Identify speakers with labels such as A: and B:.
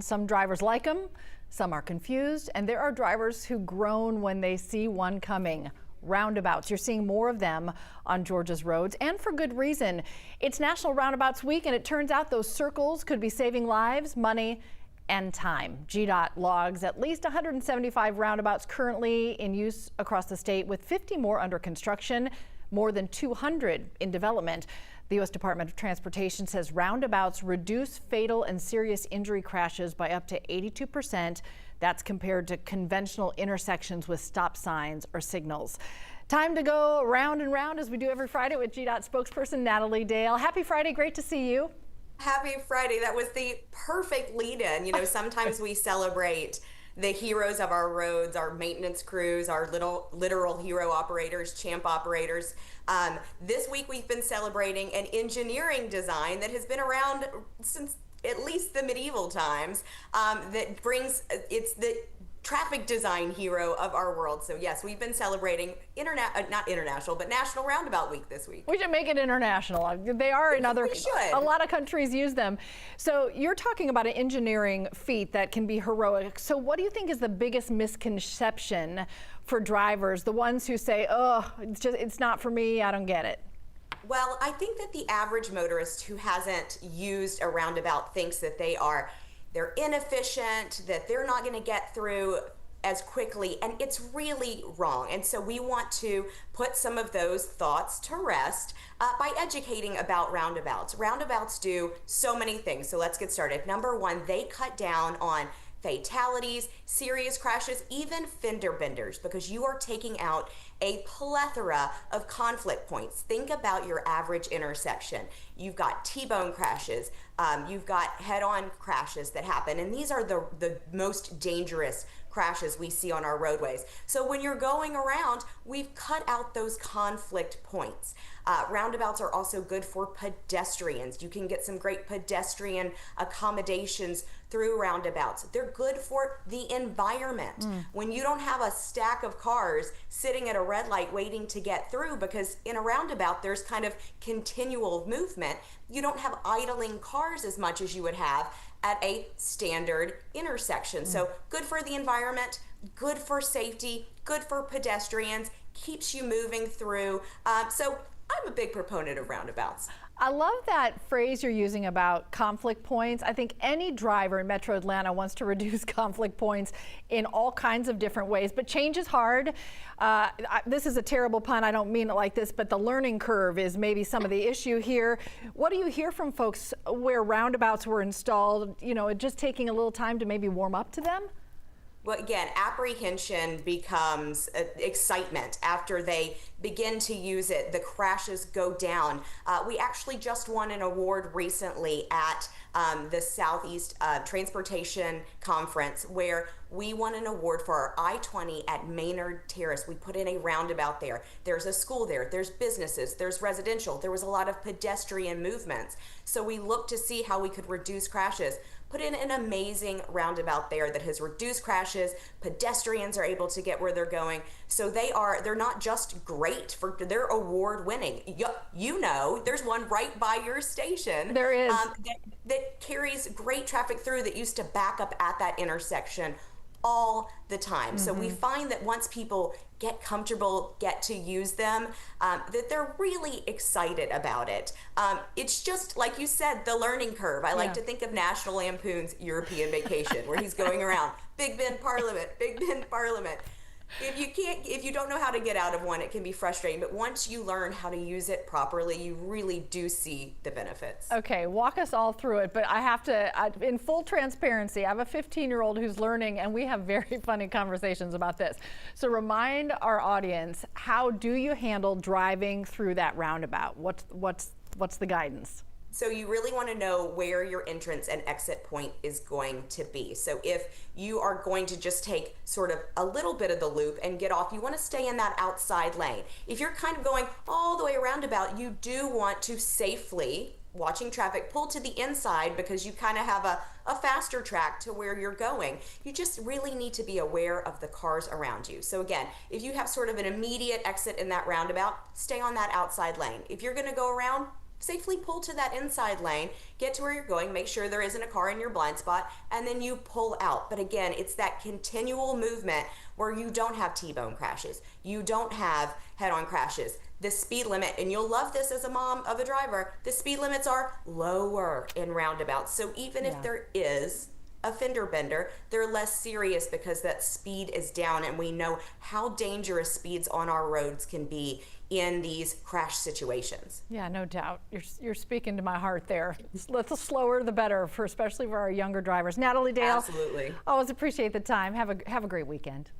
A: Some drivers like them, some are confused, and there are drivers who groan when they see one coming. Roundabouts. You're seeing more of them on Georgia's roads, and for good reason. It's National Roundabouts Week, and it turns out those circles could be saving lives, money, and time. GDOT logs at least 175 roundabouts currently in use across the state, with 50 more under construction, more than 200 in development. The U.S. Department of Transportation says roundabouts reduce fatal and serious injury crashes by up to 82%. That's compared to conventional intersections with stop signs or signals. Time to go round and round as we do every Friday with GDOT spokesperson Natalie Dale. Happy Friday, great to see you.
B: Happy Friday. That was the perfect lead-in. You know, sometimes we celebrate the heroes of our roads, our maintenance crews, our literal hero operators, champ operators. This week we've been celebrating an engineering design that has been around since at least the medieval times, that brings, it's the traffic design hero of our world. So yes, we've been celebrating not international, but National Roundabout Week this week.
A: We should make it international. They are in other, a lot of countries use them. So you're talking about an engineering feat that can be heroic. So what do you think is the biggest misconception for drivers, the ones who say, oh, it's not for me, I don't get it?
B: Well, I think that the average motorist who hasn't used a roundabout thinks that they're inefficient, that they're not going to get through as quickly, and it's really wrong. And so we want to put some of those thoughts to rest by educating about roundabouts. Roundabouts do so many things, so let's get started. Number one, they cut down on fatalities, serious crashes, even fender benders, because you are taking out a plethora of conflict points. Think about your average intersection. You've got T-bone crashes, you've got head-on crashes that happen, and these are the most dangerous crashes we see on our roadways. So when you're going around, we've cut out those conflict points. Roundabouts are also good for pedestrians. You can get some great pedestrian accommodations through roundabouts. They're good for the environment. When you don't have a stack of cars sitting at a red light waiting to get through, because in a roundabout there's kind of continual movement, you don't have idling cars as much as you would have at a standard intersection. So good for the environment, good for safety, good for pedestrians, keeps you moving through. So I'm a big proponent of roundabouts.
A: I love that phrase you're using about conflict points. I think any driver in Metro Atlanta wants to reduce conflict points in all kinds of different ways, but change is hard. This is a terrible pun, I don't mean it like this, but the learning curve is maybe some of the issue here. What do you hear from folks where roundabouts were installed, you know, just taking a little time to maybe warm up to them?
B: Well, again, apprehension becomes excitement after they begin to use it. The crashes go down. We actually just won an award recently at the Southeast Transportation Conference, where we won an award for our I-20 at Maynard Terrace. We put in a roundabout there. There's a school there. There's businesses. There's residential. There was a lot of pedestrian movements. So we looked to see how we could reduce crashes. Put in an amazing roundabout there that has reduced crashes. Pedestrians are able to get where they're going. So they're not just great they're award winning. You know, there's one right by your station.
A: There is.
B: That carries great traffic through that used to back up at that intersection all the time. So we find that once people get comfortable, get to use them, that they're really excited about it. It's just, like you said, the learning curve. I like to think of National Lampoon's European Vacation, where he's going around, Big Ben Parliament, Big Ben Parliament. If you don't know how to get out of one, it can be frustrating. But once you learn how to use it properly, you really do see the benefits.
A: Okay, walk us all through it. But I have to, in full transparency, I have a 15-year-old who's learning, and we have very funny conversations about this. So remind our audience, how do you handle driving through that roundabout? What's the guidance?
B: So you really want to know where your entrance and exit point is going to be. So if you are going to just take sort of a little bit of the loop and get off, you want to stay in that outside lane. If you're kind of going all the way around about, you do want to safely, watching traffic, pull to the inside, because you kind of have a faster track to where you're going. You just really need to be aware of the cars around you. So again, if you have sort of an immediate exit in that roundabout, stay on that outside lane. If you're going to go around, safely pull to that inside lane, get to where you're going, make sure there isn't a car in your blind spot, and then you pull out. But again, it's that continual movement where you don't have T-bone crashes, you don't have head-on crashes. The speed limit, and you'll love this as a mom of a driver, the speed limits are lower in roundabouts. So even if there is a fender bender, they're less serious because that speed is down, and we know how dangerous speeds on our roads can be in these crash situations.
A: Yeah, no doubt. You're speaking to my heart there. The slower the better, especially for our younger drivers. Natalie Dale.
B: Absolutely.
A: Always appreciate the time. Have a great weekend.